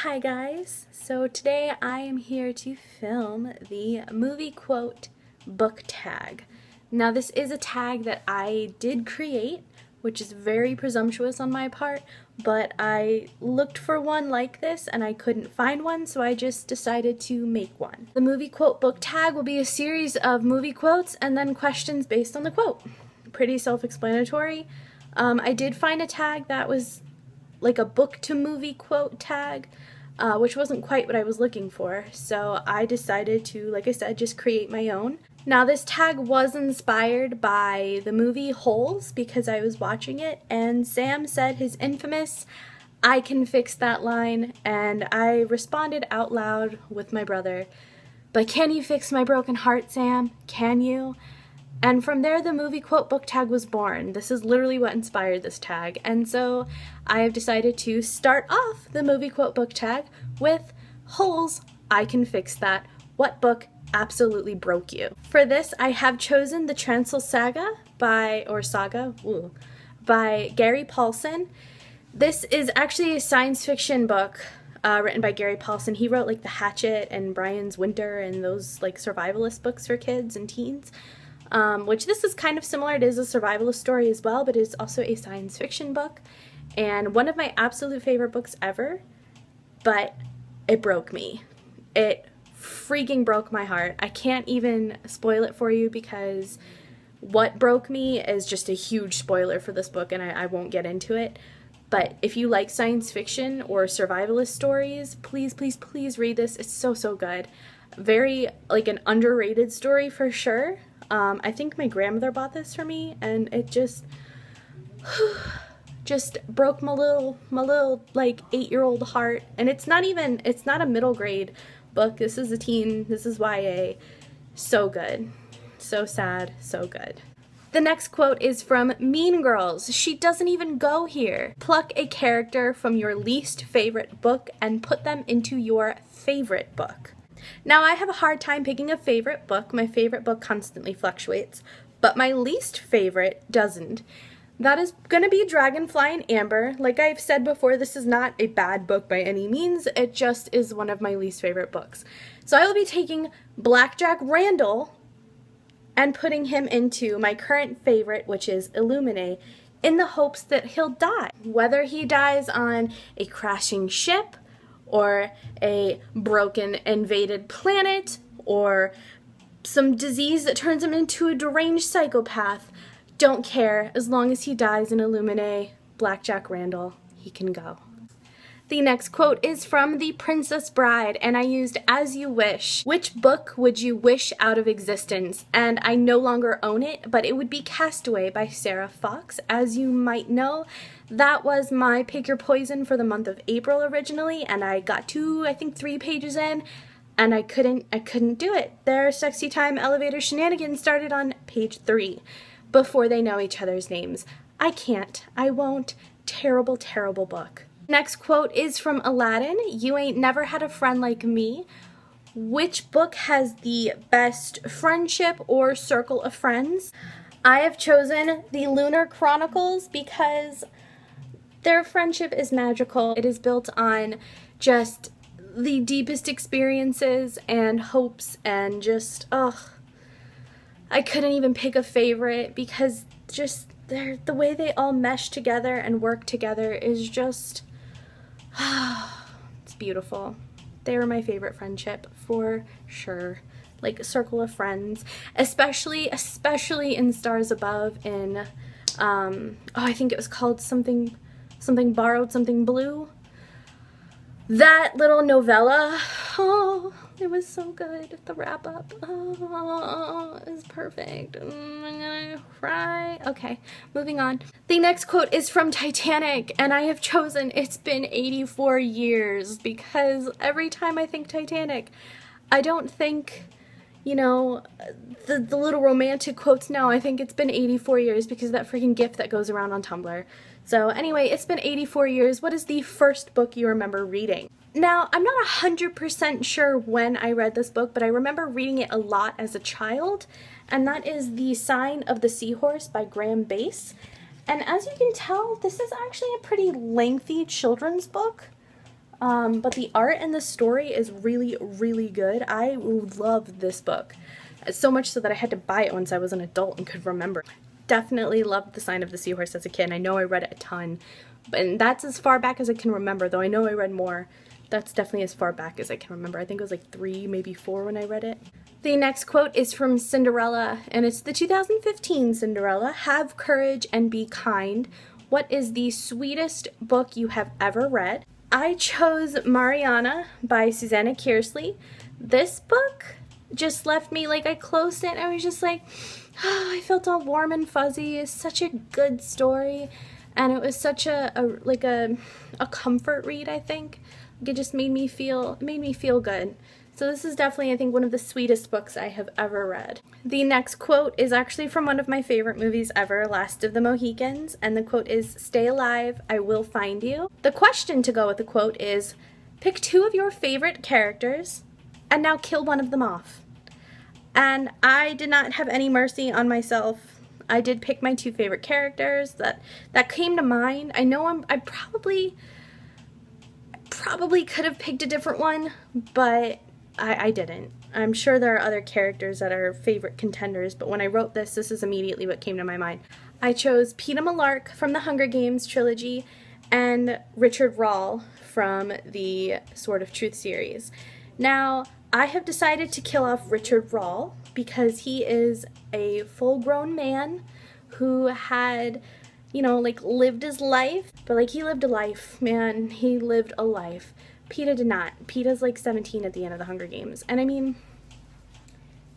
Hi guys, so today I am here to film the movie quote book tag. Now this is a tag that I did create, which is very presumptuous on my part, but I looked for one like this and I couldn't find one, so I just decided to make one. The movie quote book tag will be a series of movie quotes and then questions based on the quote. Pretty self-explanatory. I did find a tag that was like a book to movie quote tag, which wasn't quite what I was looking for, so I decided to, like I said, just create my own. Now this tag was inspired by the movie Holes because I was watching it and Sam said his infamous "I can fix that" line, and I responded out loud with my brother, "But can you fix my broken heart, Sam? Can you?" And from there, the movie quote book tag was born. This is literally what inspired this tag. And so I have decided to start off the movie quote book tag with Holes, I Can Fix That. What book absolutely broke you? For this, I have chosen The Transl Saga by Gary Paulson. This is actually a science fiction book written by Gary Paulson. He wrote like The Hatchet and Brian's Winter and those like survivalist books for kids and teens. Which this is kind of similar. It is a survivalist story as well, but it's also a science fiction book, and one of my absolute favorite books ever, but it broke me. It freaking broke my heart. I can't even spoil it for you because what broke me is just a huge spoiler for this book, and I won't get into it. But if you like science fiction or survivalist stories, please, please, please read this. It's so, so good. Very, like, an underrated story for sure. I think my grandmother bought this for me, and it just broke my little like 8-year-old heart. And it's not a middle grade book. This is a teen. This is YA. So good. So sad. So good. The next quote is from Mean Girls. She doesn't even go here. Pluck a character from your least favorite book and put them into your favorite book. Now, I have a hard time picking a favorite book. My favorite book constantly fluctuates, but my least favorite doesn't. That is going to be Dragonfly and Amber. Like I've said before, this is not a bad book by any means. It just is one of my least favorite books. So I will be taking Blackjack Randall and putting him into my current favorite, which is Illuminae, in the hopes that he'll die. Whether he dies on a crashing ship, or a broken, invaded planet, or some disease that turns him into a deranged psychopath. Don't care. As long as he dies in Illuminae, Blackjack Randall, he can go. The next quote is from The Princess Bride, and I used As You Wish. Which book would you wish out of existence? And I no longer own it, but it would be Castaway by Sarah Fox. As you might know, that was my Pick Your Poison for the month of April originally, and I got to, I think, 3 pages in, and I couldn't do it. Their sexy time elevator shenanigans started on page 3, before they know each other's names. I can't. I won't. Terrible, terrible book. Next quote is from Aladdin. You ain't never had a friend like me. Which book has the best friendship or circle of friends? I have chosen The Lunar Chronicles because their friendship is magical. It is built on just the deepest experiences and hopes and just, I couldn't even pick a favorite because just the way they all mesh together and work together is just, it's beautiful. They were my favorite friendship for sure. Like a circle of friends, especially in Stars Above in, I think it was called something Borrowed, Something Blue. That little novella, it was so good. The wrap up, is perfect. I'm gonna cry. Okay, moving on. The next quote is from Titanic, and I have chosen It's Been 84 Years because every time I think Titanic, I don't think, you know, the little romantic quotes. No, I think it's been 84 years because of that freaking GIF that goes around on Tumblr. So anyway, it's been 84 years. What is the first book you remember reading? Now, I'm not 100% sure when I read this book, but I remember reading it a lot as a child, and that is The Sign of the Seahorse by Graham Base. And as you can tell, this is actually a pretty lengthy children's book. But the art and the story is really, really good. I love this book. So much so that I had to buy it once I was an adult and could remember. Definitely loved The Sign of the Seahorse as a kid. I know I read it a ton. And that's as far back as I can remember, though I know I read more. That's definitely as far back as I can remember. I think it was like 3, maybe 4 when I read it. The next quote is from Cinderella, and it's the 2015 Cinderella. Have courage and be kind. What is the sweetest book you have ever read? I chose Mariana by Susanna Kearsley. This book just left me, like, I closed it and I was just like, oh, I felt all warm and fuzzy. It's such a good story, and it was such a comfort read, I think. It just made me feel good. So this is definitely, I think, one of the sweetest books I have ever read. The next quote is actually from one of my favorite movies ever, Last of the Mohicans, and the quote is, "Stay alive, I will find you." The question to go with the quote is, pick 2 of your favorite characters and now kill one of them off. And I did not have any mercy on myself. I did pick my 2 favorite characters that came to mind. I know I probably could have picked a different one, but I didn't. I'm sure there are other characters that are favorite contenders, but when I wrote this is immediately what came to my mind. I chose Peeta Mellark from the Hunger Games trilogy and Richard Rahl from the Sword of Truth series. Now, I have decided to kill off Richard Rahl because he is a full-grown man who had, you know, like, lived his life, but, like, he lived a life, man. He lived a life. Peeta did not. Peeta's, like, 17 at the end of the Hunger Games. And, I mean,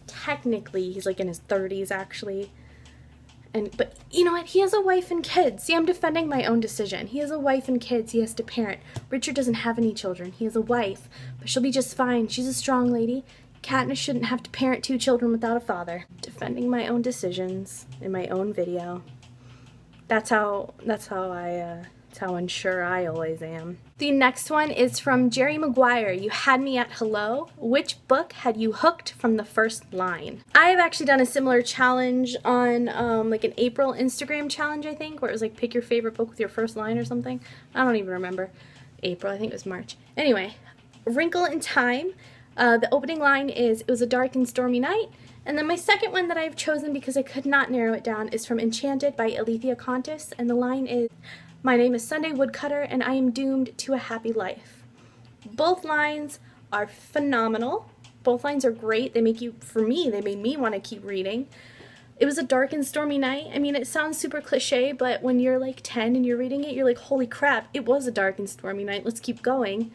technically, he's, like, in his 30s, actually. But, you know what? He has a wife and kids. See, I'm defending my own decision. He has a wife and kids he has to parent. Richard doesn't have any children. He has a wife, but she'll be just fine. She's a strong lady. Katniss shouldn't have to parent 2 children without a father. Defending my own decisions in my own video. That's how unsure I always am. The next one is from Jerry Maguire. You had me at hello. Which book had you hooked from the first line? I have actually done a similar challenge on like an April Instagram challenge, I think, where it was like pick your favorite book with your first line or something. I don't even remember. April, I think it was March. Anyway, Wrinkle in Time. The opening line is, "It was a dark and stormy night." And then my second one that I've chosen because I could not narrow it down is from Enchanted by Alethea Contis, and the line is, "My name is Sunday Woodcutter and I am doomed to a happy life." Both lines are phenomenal. Both lines are great. They make you, for me, they made me want to keep reading. It was a dark and stormy night. I mean, it sounds super cliche, but when you're like 10 and you're reading it, you're like, holy crap, it was a dark and stormy night. Let's keep going.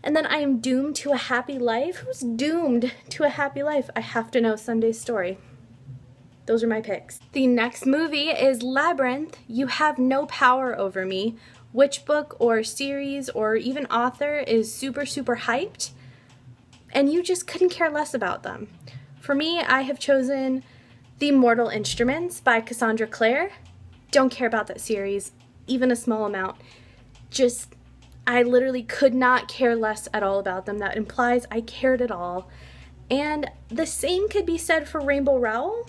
And then I am doomed to a happy life. Who's doomed to a happy life? I have to know Sunday's story. Those are my picks. The next movie is Labyrinth. You Have No Power Over Me. Which book or series or even author is super, super hyped? And you just couldn't care less about them. For me, I have chosen The Mortal Instruments by Cassandra Clare. Don't care about that series, even a small amount. Just, I literally could not care less at all about them. That implies I cared at all. And the same could be said for Rainbow Rowell.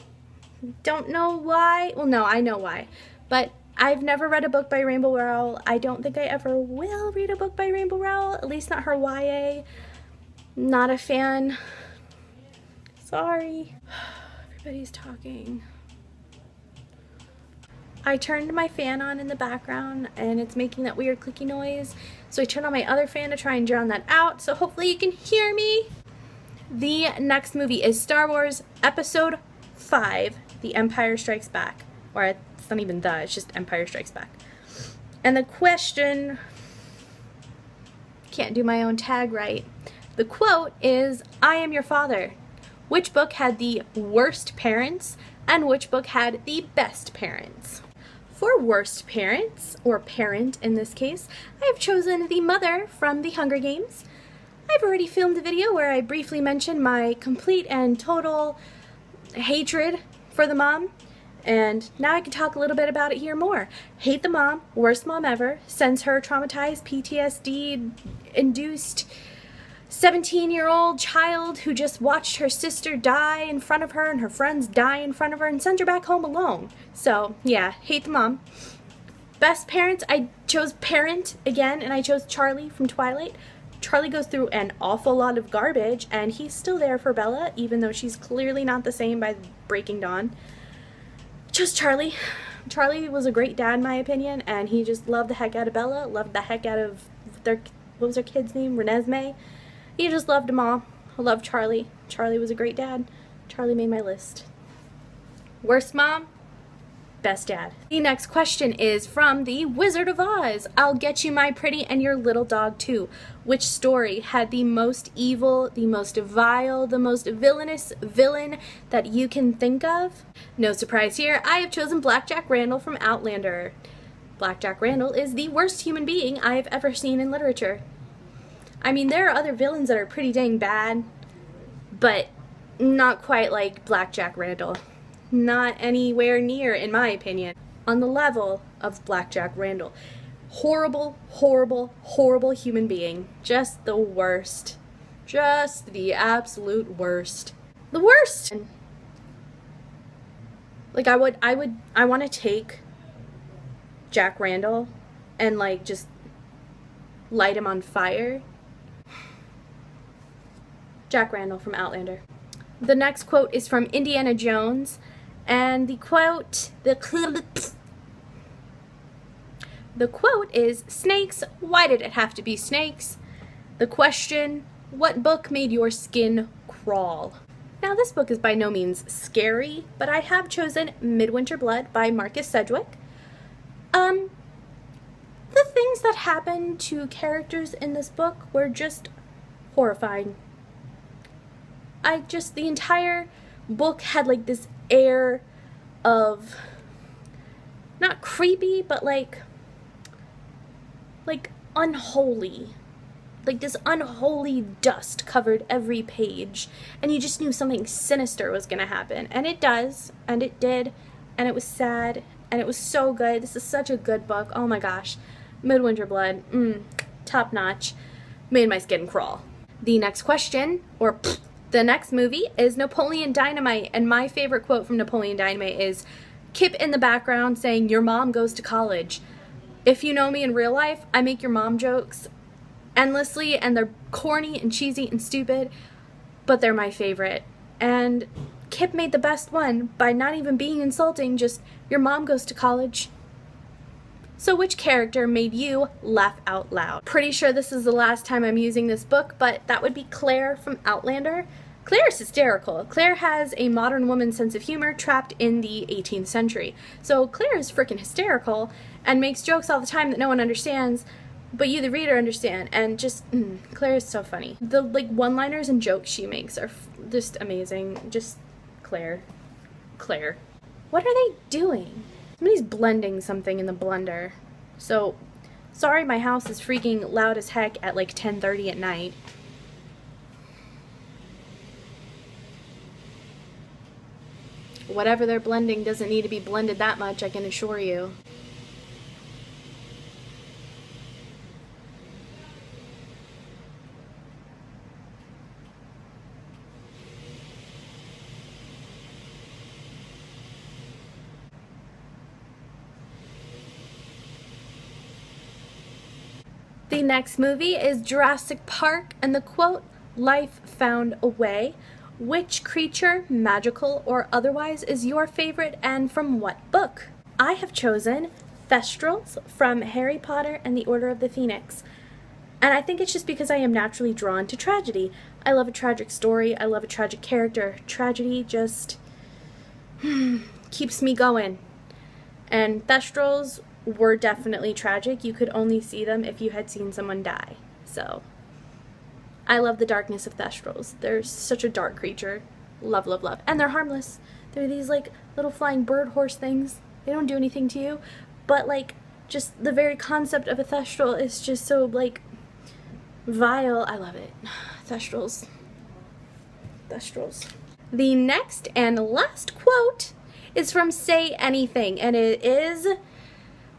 Don't know why. Well, no, I know why. But I've never read a book by Rainbow Rowell. I don't think I ever will read a book by Rainbow Rowell, at least not her YA. Not a fan. Sorry. Everybody's talking. I turned my fan on in the background and it's making that weird clicky noise. So I turned on my other fan to try and drown that out. So hopefully you can hear me. The next movie is Star Wars Episode 5, The Empire Strikes Back. Or it's not even it's just Empire Strikes Back. And the question, can't do my own tag right. The quote is, "I am your father." Which book had the worst parents and which book had the best parents? For worst parents, or parent in this case, I have chosen the mother from the Hunger Games. I've already filmed a video where I briefly mentioned my complete and total hatred for the mom, and now I can talk a little bit about it here more. Hate the mom, worst mom ever, sends her traumatized, PTSD-induced 17-year-old child who just watched her sister die in front of her and her friends die in front of her and sends her back home alone. So, yeah, hate the mom. Best parents, I chose parent again, and I chose Charlie from Twilight. Charlie goes through an awful lot of garbage, and he's still there for Bella, even though she's clearly not the same by Breaking Dawn. Just Charlie. Charlie was a great dad, in my opinion, and he just loved the heck out of Bella, loved the heck out of what was her kid's name? Renesmee. He just loved them all. I love Charlie. Charlie was a great dad. Charlie made my list. Worst mom? Best dad. The next question is from The Wizard of Oz. I'll get you, my pretty, and your little dog too. Which story had the most evil, the most vile, the most villainous villain that you can think of? No surprise here, I have chosen Blackjack Randall from Outlander. Blackjack Randall is the worst human being I have ever seen in literature. I mean, there are other villains that are pretty dang bad, but not quite like Blackjack Randall. Not anywhere near, in my opinion, on the level of Blackjack Randall. Horrible, horrible, horrible human being. Just the worst. Just the absolute worst. The worst! Like, I want to take Jack Randall and, like, just light him on fire. Jack Randall from Outlander. The next quote is from Indiana Jones. And the quote is, snakes, why did it have to be snakes? The question, what book made your skin crawl? Now, this book is by no means scary, but I have chosen Midwinter Blood by Marcus Sedgwick. The things that happened to characters in this book were just horrifying. The entire book had like this air of not creepy, but like unholy. Like this unholy dust covered every page, and you just knew something sinister was gonna happen. And it does, and it did, and it was sad, and it was so good. This is such a good book. Oh my gosh. Midwinter Blood, top notch. Made my skin crawl. The next question, the next movie is Napoleon Dynamite, and my favorite quote from Napoleon Dynamite is Kip in the background saying, "Your mom goes to college." If you know me in real life, I make your mom jokes endlessly, and they're corny and cheesy and stupid, but they're my favorite. And Kip made the best one by not even being insulting, just, "Your mom goes to college." So which character made you laugh out loud? Pretty sure this is the last time I'm using this book, but that would be Claire from Outlander. Claire is hysterical. Claire has a modern woman's sense of humor trapped in the 18th century. So Claire is freaking hysterical and makes jokes all the time that no one understands, but you, the reader, understand. And just, Claire is so funny. The one-liners and jokes she makes are just amazing. Just Claire. Claire. What are they doing? Somebody's blending something in the blender. So, sorry my house is freaking loud as heck at like 10:30 at night. Whatever they're blending doesn't need to be blended that much, I can assure you. The next movie is Jurassic Park, and the quote, "Life found a way." Which creature, magical or otherwise, is your favorite, and from what book? I have chosen Thestrals from Harry Potter and the Order of the Phoenix. And I think it's just because I am naturally drawn to tragedy. I love a tragic story. I love a tragic character. Tragedy just keeps me going. And Thestrals were definitely tragic. You could only see them if you had seen someone die. So I love the darkness of Thestrals. They're such a dark creature. Love, love, love. And they're harmless. They're these like little flying bird horse things. They don't do anything to you. But like just the very concept of a Thestral is just so like vile. I love it. Thestrals. Thestrals. The next and last quote is from Say Anything, and it is,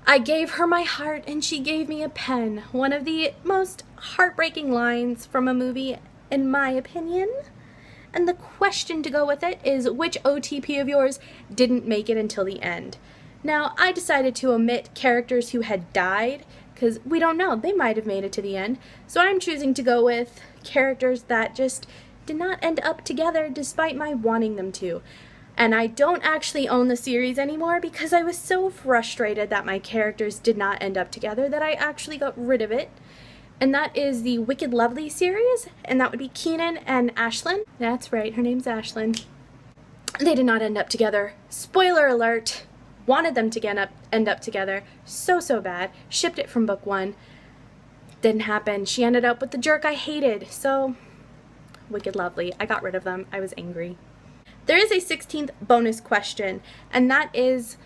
"I gave her my heart and she gave me a pen." One of the most heartbreaking lines from a movie, in my opinion. And the question to go with it is, which OTP of yours didn't make it until the end? Now, I decided to omit characters who had died, because we don't know, they might have made it to the end. So I'm choosing to go with characters that just did not end up together despite my wanting them to. And I don't actually own the series anymore because I was so frustrated that my characters did not end up together that I actually got rid of it. And that is the Wicked Lovely series, and that would be Keenan and Ashlyn. That's right, her name's Ashlyn. They did not end up together. Spoiler alert. Wanted them to end up together. So bad. Shipped it from book 1. Didn't happen. She ended up with the jerk I hated. So, Wicked Lovely. I got rid of them. I was angry. There is a 16th bonus question, and that is,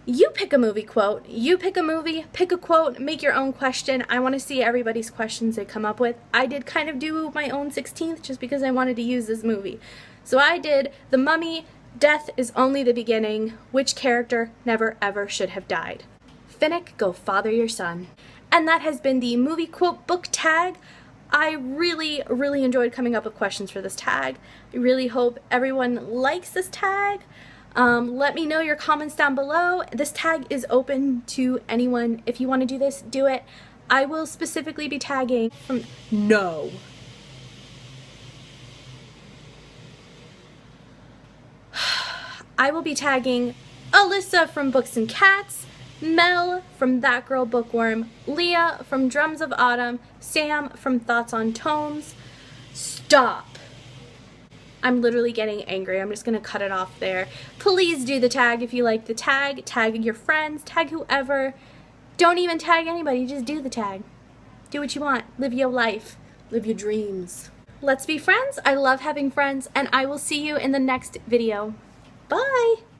you pick a movie quote. You pick a movie, pick a quote, make your own question. I want to see everybody's questions they come up with. I did kind of do my own 16th just because I wanted to use this movie. So I did The Mummy, Death is Only the Beginning, which character never ever should have died? Finnick, go father your son. And that has been the movie quote book tag. I really enjoyed coming up with questions for this tag. I really hope everyone likes this tag. Let me know your comments down below. This tag is open to anyone. If you want to do this, do it. I will specifically be tagging from... No. I will be tagging Alyssa from Books and Cats, Mel from That Girl Bookworm, Leah from Drums of Autumn, Sam from Thoughts on Tomes. Stop. I'm literally getting angry. I'm just gonna cut it off there. Please do the tag if you like the tag. Tag your friends, tag whoever. Don't even tag anybody, just do the tag. Do what you want. Live your life. Live your dreams. Let's be friends. I love having friends, and I will see you in the next video. Bye!